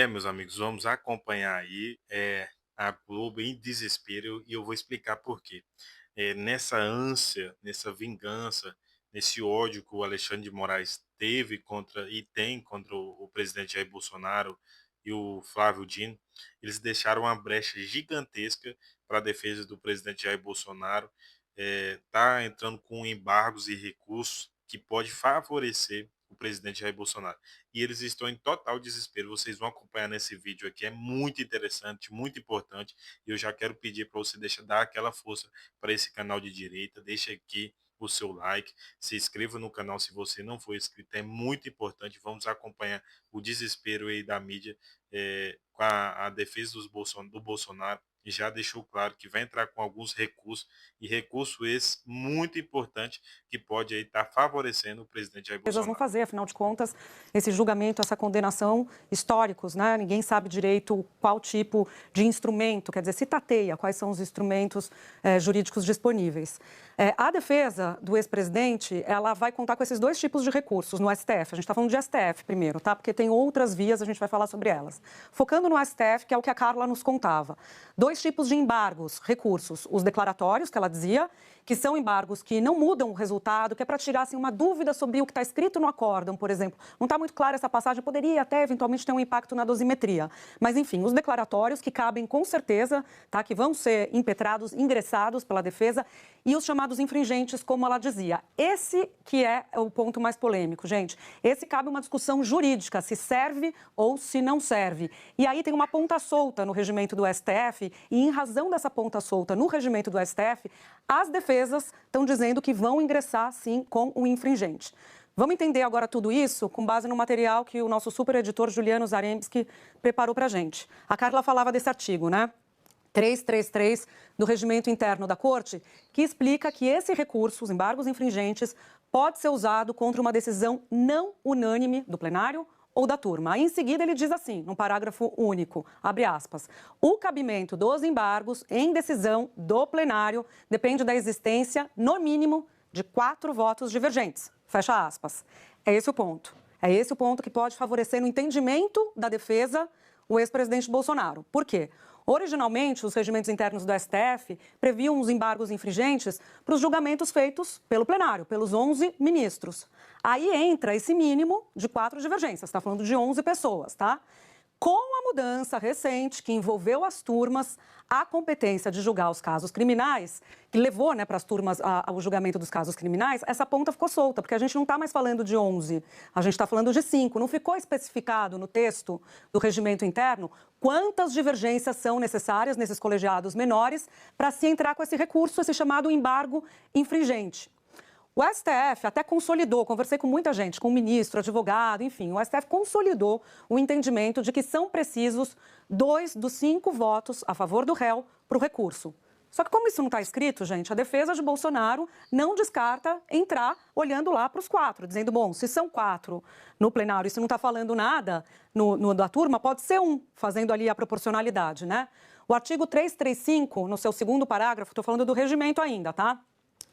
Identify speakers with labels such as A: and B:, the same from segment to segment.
A: Meus amigos, vamos acompanhar aí a Globo em desespero e eu vou explicar por quê. Nessa ânsia, nessa vingança, nesse ódio que o Alexandre de Moraes teve contra e tem contra o presidente Jair Bolsonaro e o Flávio Dino, eles deixaram uma brecha gigantesca para a defesa do presidente Jair Bolsonaro. Tá entrando com embargos e recursos que pode favorecer o presidente Jair Bolsonaro e eles estão em total desespero. Vocês vão acompanhar nesse vídeo aqui, é muito interessante, muito importante. E eu já quero pedir para você dar aquela força para esse canal de direita, deixa aqui o seu like, se inscreva no canal se você não for inscrito, é muito importante. Vamos acompanhar o desespero aí da mídia com a defesa do Bolsonaro. E já deixou claro que vai entrar com alguns recursos, e recurso esse muito importante que pode aí estar favorecendo o presidente Jair
B: Empresas vão
A: Bolsonaro.
B: fazer, afinal de contas, esse julgamento, essa condenação, históricos, né? Ninguém sabe direito qual tipo de instrumento, quer dizer, se tateia quais são os instrumentos jurídicos disponíveis. A defesa do ex-presidente, ela vai contar com esses dois tipos de recursos no STF. A gente está falando de STF primeiro, tá? Porque tem outras vias, a gente vai falar sobre elas. Focando no STF, que é o que a Carla nos contava. Dois tipos de embargos, recursos. Os declaratórios, que ela dizia, que são embargos que não mudam o resultado, que é para tirar assim, uma dúvida sobre o que está escrito no acórdão, por exemplo. Não está muito clara essa passagem, poderia até eventualmente ter um impacto na dosimetria. Mas, enfim, os declaratórios que cabem com certeza, tá, que vão ser impetrados, ingressados pela defesa, e os chamados infringentes, como ela dizia. Esse que é o ponto mais polêmico, gente. Esse cabe uma discussão jurídica, se serve ou se não serve. E aí tem uma ponta solta no regimento do STF, e em razão dessa ponta solta no regimento do STF, as defesas estão dizendo que vão ingressar, sim, com o infringente. Vamos entender agora tudo isso com base no material que o nosso super editor Juliano Zarembski preparou para a gente. A Carla falava desse artigo, né? 333 do Regimento Interno da Corte, que explica que esse recurso, os embargos infringentes, pode ser usado contra uma decisão não unânime do plenário ou da turma. Aí, em seguida, ele diz assim, num parágrafo único, abre aspas, o cabimento dos embargos em decisão do plenário depende da existência, no mínimo, de 4 votos divergentes, fecha aspas. É esse o ponto. É esse o ponto que pode favorecer no entendimento da defesa o ex-presidente Bolsonaro. Por quê? Originalmente, os regimentos internos do STF previam os embargos infringentes para os julgamentos feitos pelo plenário, pelos 11 ministros. Aí entra esse mínimo de 4 divergências, está falando de 11 pessoas, tá? Com a mudança recente que envolveu as turmas, a competência de julgar os casos criminais, que levou, né, para as turmas ao julgamento dos casos criminais, essa ponta ficou solta, porque a gente não está mais falando de 11, a gente está falando de 5. Não ficou especificado no texto do regimento interno quantas divergências são necessárias nesses colegiados menores para se entrar com esse recurso, esse chamado embargo infringente. O STF até consolidou, conversei com muita gente, com o ministro, advogado, enfim, o STF consolidou o entendimento de que são precisos 2 dos 5 votos a favor do réu para o recurso. Só que como isso não está escrito, gente, a defesa de Bolsonaro não descarta entrar olhando lá para os 4, dizendo, bom, se são 4 no plenário e se não está falando nada da turma, pode ser 1, fazendo ali a proporcionalidade, né? O artigo 335, no seu segundo parágrafo, estou falando do regimento ainda, tá?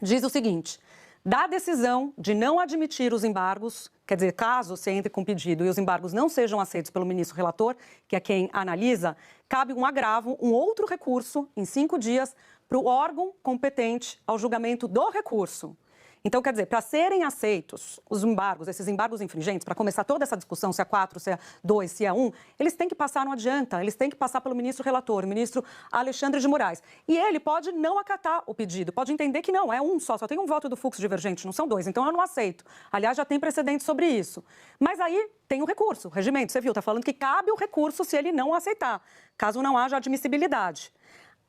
B: Diz o seguinte, da decisão de não admitir os embargos, quer dizer, caso se entre com pedido e os embargos não sejam aceitos pelo ministro relator, que é quem analisa, cabe um agravo, um outro recurso, em 5 dias, para o órgão competente ao julgamento do recurso. Então, quer dizer, para serem aceitos os embargos, esses embargos infringentes, para começar toda essa discussão, se é 4, se é 2, se é 1, eles têm que passar, não adianta, eles têm que passar pelo ministro relator, o ministro Alexandre de Moraes. E ele pode não acatar o pedido, pode entender que não, é 1 só tem um voto do fluxo divergente, não são 2, então eu não aceito. Aliás, já tem precedente sobre isso. Mas aí tem o recurso, o regimento, você viu, está falando que cabe o recurso se ele não aceitar, caso não haja admissibilidade.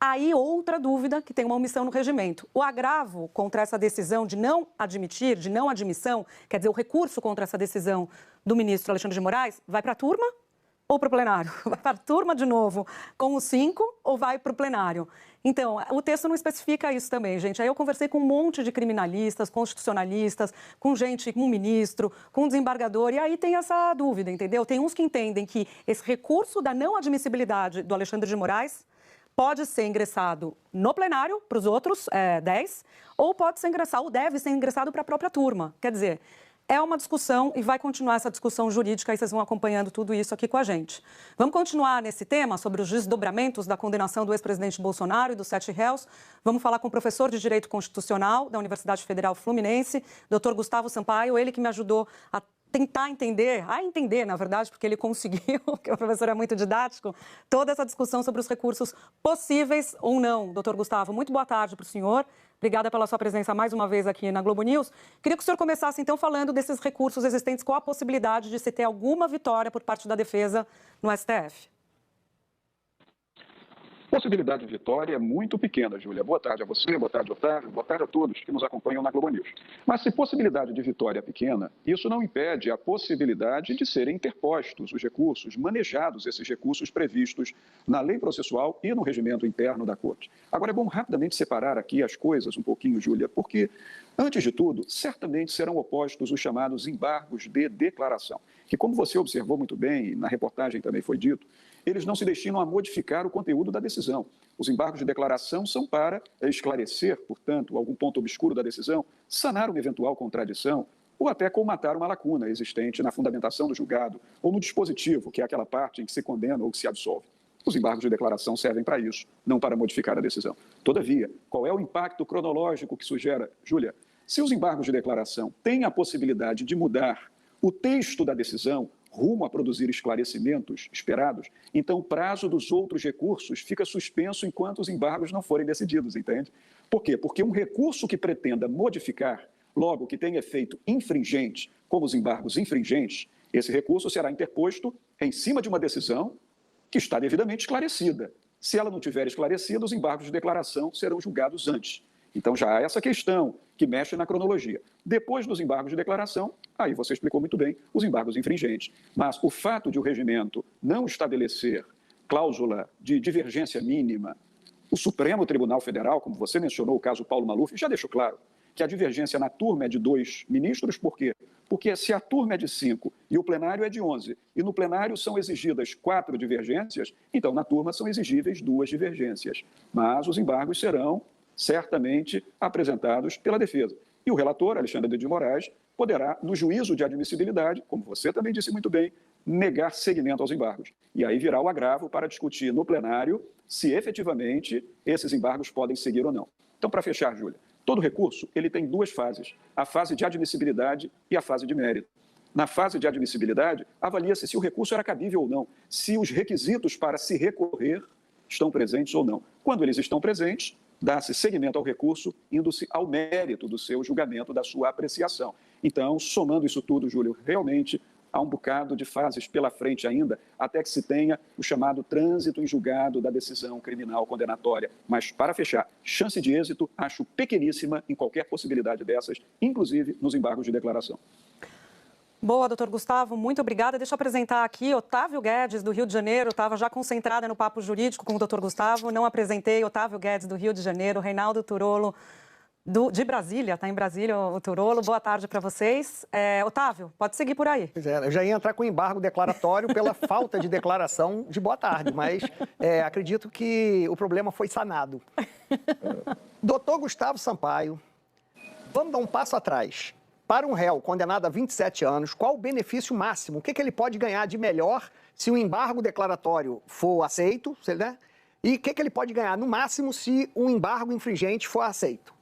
B: Aí, outra dúvida que tem uma omissão no regimento. O agravo contra essa decisão de não admitir, de não admissão, quer dizer, o recurso contra essa decisão do ministro Alexandre de Moraes, vai para a turma ou para o plenário? Vai para a turma de novo com os 5 ou vai para o plenário? Então, o texto não especifica isso também, gente. Aí eu conversei com um monte de criminalistas, constitucionalistas, com gente, com um ministro, com um desembargador, e aí tem essa dúvida, entendeu? Tem uns que entendem que esse recurso da não admissibilidade do Alexandre de Moraes pode ser ingressado no plenário para os outros 10, ou pode ser ingressado, ou deve ser ingressado para a própria turma. Quer dizer, É uma discussão e vai continuar essa discussão jurídica e vocês vão acompanhando tudo isso aqui com a gente. Vamos continuar nesse tema sobre os desdobramentos da condenação do ex-presidente Bolsonaro e dos 7 réus. Vamos falar com o professor de Direito Constitucional da Universidade Federal Fluminense, Dr. Gustavo Sampaio, ele que me ajudou a tentar entender, na verdade, porque ele conseguiu, que o professor é muito didático, toda essa discussão sobre os recursos possíveis ou não. Doutor Gustavo, muito boa tarde para o senhor. Obrigada pela sua presença mais uma vez aqui na Globo News. Queria que o senhor começasse, então, falando desses recursos existentes, qual a possibilidade de se ter alguma vitória por parte da defesa no STF?
C: Possibilidade de vitória é muito pequena, Júlia. Boa tarde a você, boa tarde, Otávio, boa tarde a todos que nos acompanham na Globo News. Mas se possibilidade de vitória é pequena, isso não impede a possibilidade de serem interpostos os recursos, manejados esses recursos previstos na lei processual e no regimento interno da Corte. Agora, é bom rapidamente separar aqui as coisas um pouquinho, Júlia, porque, antes de tudo, certamente serão opostos os chamados embargos de declaração, que, como você observou muito bem, e na reportagem também foi dito, eles não se destinam a modificar o conteúdo da decisão. Os embargos de declaração são para esclarecer, portanto, algum ponto obscuro da decisão, sanar uma eventual contradição ou até colmatar uma lacuna existente na fundamentação do julgado ou no dispositivo, que é aquela parte em que se condena ou que se absolve. Os embargos de declaração servem para isso, não para modificar a decisão. Todavia, qual é o impacto cronológico que sugere, Júlia? Se os embargos de declaração têm a possibilidade de mudar o texto da decisão, rumo a produzir esclarecimentos esperados, então o prazo dos outros recursos fica suspenso enquanto os embargos não forem decididos, entende? Por quê? Porque um recurso que pretenda modificar, logo que tenha efeito infringente, como os embargos infringentes, esse recurso será interposto em cima de uma decisão que está devidamente esclarecida. Se ela não tiver esclarecida, os embargos de declaração serão julgados antes. Então já há essa questão que mexe na cronologia. Depois dos embargos de declaração, aí você explicou muito bem, os embargos infringentes. Mas o fato de o regimento não estabelecer cláusula de divergência mínima, o Supremo Tribunal Federal, como você mencionou o caso Paulo Maluf, já deixou claro que a divergência na turma é de 2 ministros, por quê? Porque se a turma é de 5 e o plenário é de 11, e no plenário são exigidas 4 divergências, então na turma são exigíveis 2 divergências. Mas os embargos serão certamente apresentados pela defesa. E o relator, Alexandre de Moraes, poderá, no juízo de admissibilidade, como você também disse muito bem, negar seguimento aos embargos. E aí virá o agravo para discutir no plenário se efetivamente esses embargos podem seguir ou não. Então, para fechar, Júlia, todo recurso ele tem 2 fases, a fase de admissibilidade e a fase de mérito. Na fase de admissibilidade, avalia-se se o recurso era cabível ou não, se os requisitos para se recorrer estão presentes ou não. Quando eles estão presentes, dá-se seguimento ao recurso, indo-se ao mérito do seu julgamento, da sua apreciação. Então, somando isso tudo, Júlio, realmente há um bocado de fases pela frente ainda, até que se tenha o chamado trânsito em julgado da decisão criminal condenatória. Mas, para fechar, chance de êxito acho pequeníssima em qualquer possibilidade dessas, inclusive nos embargos de declaração.
B: Boa, doutor Gustavo, muito obrigada. Deixa eu apresentar aqui Otávio Guedes, do Rio de Janeiro. Estava já concentrada no papo jurídico com o doutor Gustavo. Não apresentei Otávio Guedes, do Rio de Janeiro, Reinaldo Turolo, de Brasília. Está em Brasília o Turolo. Boa tarde para vocês. Otávio, pode seguir por aí.
D: Pois é, eu já ia entrar com embargo declaratório pela falta de declaração de boa tarde, mas acredito que o problema foi sanado. Doutor Gustavo Sampaio, vamos dar um passo atrás. Para um réu condenado a 27 anos, qual o benefício máximo? O que ele pode ganhar de melhor se o embargo declaratório for aceito, né? E o que ele pode ganhar no máximo se o embargo infringente for aceito?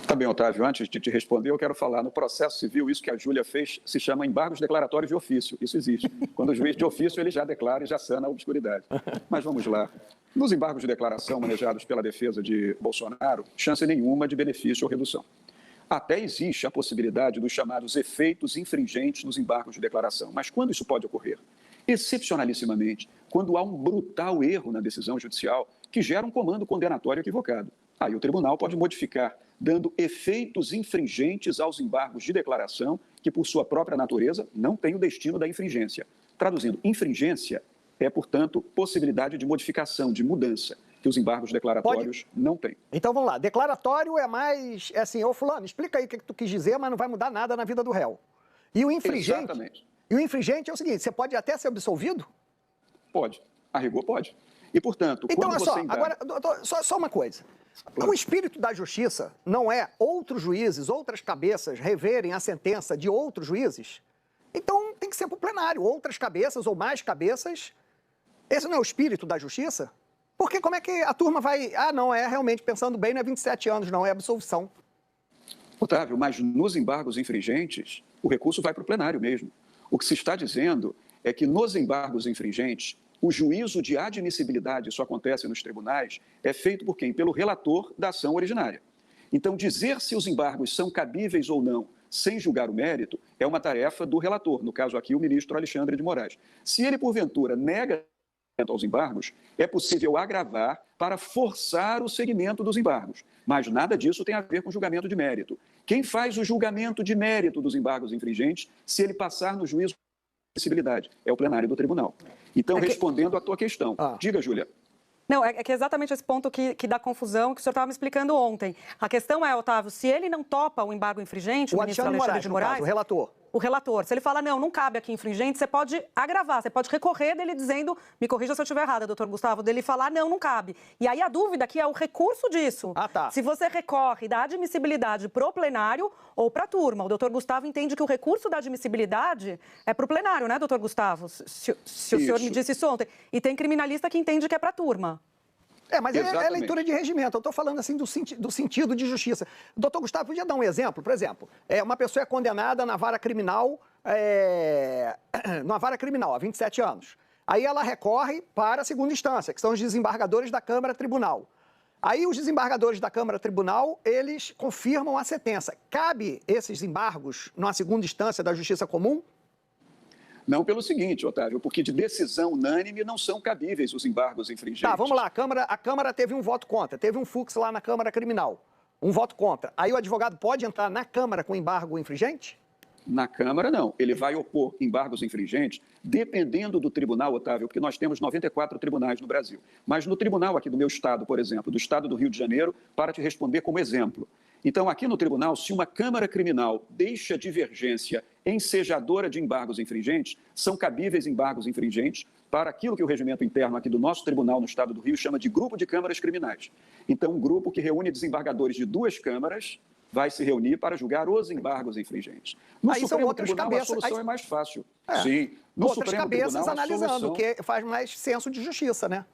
C: Tá bem, Otávio, antes de te responder, eu quero falar no processo civil, isso que a Júlia fez se chama embargos declaratórios de ofício, isso existe. Quando o juiz de ofício, ele já declara e já sana a obscuridade. Mas vamos lá. Nos embargos de declaração manejados pela defesa de Bolsonaro, chance nenhuma de benefício ou redução. Até existe a possibilidade dos chamados efeitos infringentes nos embargos de declaração. Mas quando isso pode ocorrer? Excepcionalissimamente, quando há um brutal erro na decisão judicial que gera um comando condenatório equivocado. Aí o tribunal pode modificar, dando efeitos infringentes aos embargos de declaração, que por sua própria natureza não tem o destino da infringência. Traduzindo, infringência é, portanto, possibilidade de modificação, de mudança, que os embargos declaratórios não têm.
D: Então vamos lá, declaratório é mais, assim, ô fulano, explica aí o que tu quis dizer, mas não vai mudar nada na vida do réu. E o infringente...
C: Exatamente.
D: E o infringente é o seguinte, você pode até ser absolvido?
C: Pode, a rigor pode. E, portanto,
D: então,
C: quando
D: olha só,
C: você indaga...
D: agora, só uma coisa. O espírito da justiça não é outros juízes, outras cabeças reverem a sentença de outros juízes? Então tem que ser para o plenário, outras cabeças ou mais cabeças. Esse não é o espírito da justiça? Porque como é que a turma vai... Ah, não, é realmente, pensando bem, não é 27 anos, não, é absolvição.
C: Otávio, mas nos embargos infringentes, o recurso vai para o plenário mesmo. O que se está dizendo é que nos embargos infringentes, o juízo de admissibilidade, isso acontece nos tribunais, é feito por quem? Pelo relator da ação originária. Então, dizer se os embargos são cabíveis ou não, sem julgar o mérito, é uma tarefa do relator, no caso aqui o ministro Alexandre de Moraes. Se ele, porventura, nega aos embargos, é possível agravar para forçar o seguimento dos embargos. Mas nada disso tem a ver com julgamento de mérito. Quem faz o julgamento de mérito dos embargos infringentes, se ele passar no juízo de admissibilidade? É o plenário do tribunal. Então, respondendo à tua questão. Diga, Júlia.
B: Não, é que é exatamente esse ponto que dá confusão, que o senhor estava me explicando ontem. A questão é, Otávio, se ele não topa o embargo infringente, o ministro Alexandre de Moraes,
D: o relator.
B: O relator, se ele fala, não cabe aqui infringente, você pode agravar, você pode recorrer dele dizendo, me corrija se eu estiver errada, doutor Gustavo, dele falar, não cabe. E aí a dúvida aqui é o recurso disso. Se você recorre da admissibilidade pro plenário ou para a turma. O doutor Gustavo entende que o recurso da admissibilidade é pro plenário, né, doutor Gustavo? Se o senhor me disse isso ontem. E tem criminalista que entende que é para a turma.
D: Mas é leitura de regimento. Eu estou falando assim do sentido de justiça. Doutor Gustavo, podia dar um exemplo? Por exemplo, uma pessoa é condenada na vara criminal, há 27 anos. Aí ela recorre para a segunda instância, que são os desembargadores da Câmara Tribunal. Aí os desembargadores da Câmara Tribunal, eles confirmam a sentença. Cabe esses embargos numa segunda instância da Justiça Comum?
C: Não pelo seguinte, Otávio, porque de decisão unânime não são cabíveis os embargos infringentes.
D: Tá, vamos lá. A Câmara teve um voto contra. Teve um fux lá na Câmara Criminal. Um voto contra. Aí o advogado pode entrar na Câmara com embargo infringente?
C: Na Câmara, não. Ele vai opor embargos infringentes dependendo do tribunal, Otávio, porque nós temos 94 tribunais no Brasil. Mas no tribunal aqui do meu estado, por exemplo, do estado do Rio de Janeiro, para te responder como exemplo. Então, aqui no tribunal, se uma Câmara Criminal deixa divergência ensejadora de embargos infringentes, são cabíveis embargos infringentes para aquilo que o regimento interno aqui do nosso tribunal no estado do Rio chama de grupo de câmaras criminais. Então, um grupo que reúne desembargadores de duas câmaras vai se reunir para julgar os embargos infringentes. No Supremo Tribunal, a solução é mais fácil. Sim, no
D: outras
C: Supremo
D: cabeças
C: Tribunal,
D: analisando, que faz mais senso de justiça, né?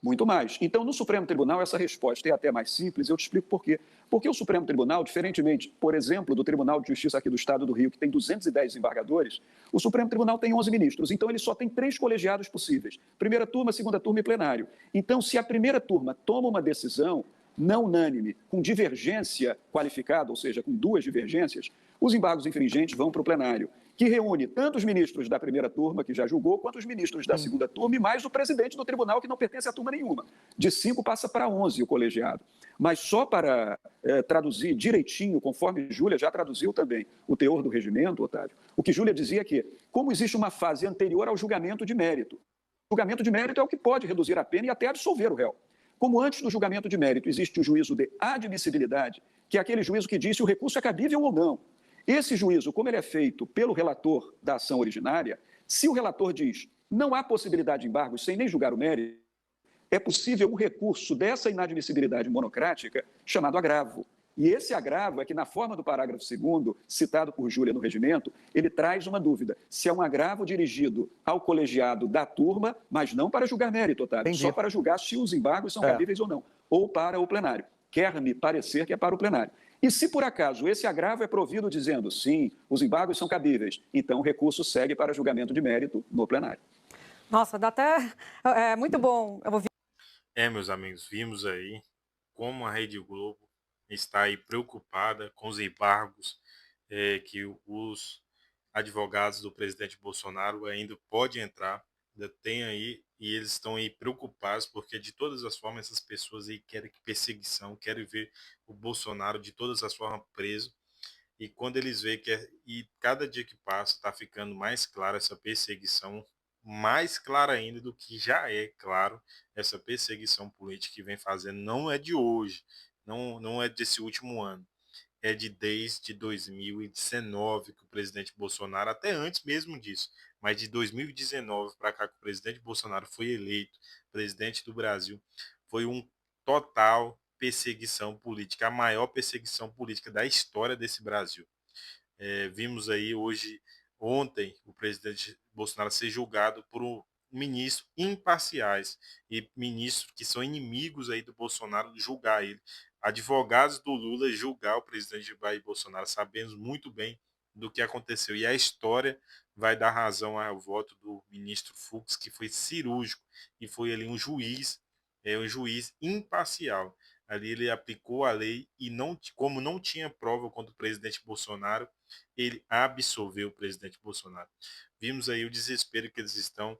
C: Muito mais. Então, no Supremo Tribunal, essa resposta é até mais simples, eu te explico por quê. Porque o Supremo Tribunal, diferentemente, por exemplo, do Tribunal de Justiça aqui do Estado do Rio, que tem 210 desembargadores, o Supremo Tribunal tem 11 ministros, então ele só tem 3 colegiados possíveis, primeira turma, segunda turma e plenário. Então, se a primeira turma toma uma decisão não unânime, com divergência qualificada, ou seja, com 2 divergências, os embargos infringentes vão para o plenário, que reúne tanto os ministros da primeira turma, que já julgou, quanto os ministros da segunda turma e mais o presidente do tribunal, que não pertence a turma nenhuma. De 5 passa para 11 o colegiado. Mas só para traduzir direitinho, conforme Júlia já traduziu também o teor do regimento, Otávio, o que Júlia dizia é que, como existe uma fase anterior ao julgamento de mérito, o julgamento de mérito é o que pode reduzir a pena e até absolver o réu. Como antes do julgamento de mérito existe o juízo de admissibilidade, que é aquele juízo que diz se o recurso é cabível ou não. Esse juízo, como ele é feito pelo relator da ação originária, se o relator diz não há possibilidade de embargos sem nem julgar o mérito, é possível um recurso dessa inadmissibilidade monocrática chamado agravo. E esse agravo é que, na forma do parágrafo 2º, citado por Júlia no regimento, ele traz uma dúvida. Se é um agravo dirigido ao colegiado da turma, mas não para julgar mérito, Otávio,
D: Entendi.
C: só para julgar se os embargos são cabíveis ou não, ou para o plenário. Quer-me parecer que é para o plenário. E se, por acaso, esse agravo é provido dizendo, sim, os embargos são cabíveis, então o recurso segue para julgamento de mérito no plenário.
B: Nossa, dá até... É muito bom. Eu vou...
A: Meus amigos, vimos aí como a Rede Globo está aí preocupada com os embargos que os advogados do presidente Bolsonaro ainda podem entrar, ainda tem aí, e eles estão aí preocupados porque de todas as formas essas pessoas aí querem perseguição, querem ver o Bolsonaro de todas as formas preso, e quando eles veem e cada dia que passa está ficando mais clara essa perseguição, mais clara ainda do que já é claro, essa perseguição política que vem fazendo não é de hoje, não é desse último ano, é desde 2019 que o presidente Bolsonaro, até antes mesmo disso, mas de 2019 para cá que o presidente Bolsonaro foi eleito presidente do Brasil, foi um total perseguição política, a maior perseguição política da história desse Brasil. Vimos aí ontem, o presidente Bolsonaro ser julgado por ministros imparciais e ministros que são inimigos aí do Bolsonaro julgar ele. Advogados do Lula julgar o presidente Jair Bolsonaro, sabemos muito bem do que aconteceu. E a história vai dar razão ao voto do ministro Fux, que foi cirúrgico e foi ali um juiz imparcial. Ali ele aplicou a lei e como não tinha prova contra o presidente Bolsonaro, ele absolveu o presidente Bolsonaro. Vimos aí o desespero que eles estão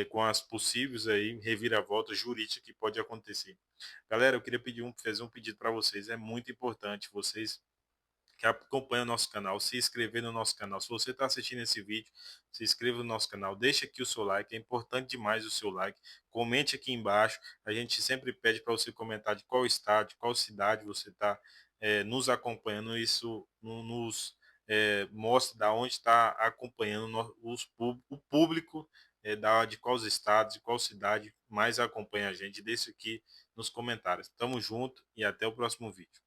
A: com as possíveis aí reviravoltas jurídicas que pode acontecer. Galera, eu queria fazer um pedido para vocês. É muito importante vocês que acompanham o nosso canal, se inscrever no nosso canal. Se você está assistindo esse vídeo, se inscreva no nosso canal, deixa aqui o seu like, é importante demais o seu like, comente aqui embaixo, a gente sempre pede para você comentar de qual estado, de qual cidade você está nos acompanhando, isso nos mostra da onde está acompanhando o público, de quais estados, de qual cidade mais acompanha a gente, deixa aqui nos comentários. Tamo junto e até o próximo vídeo.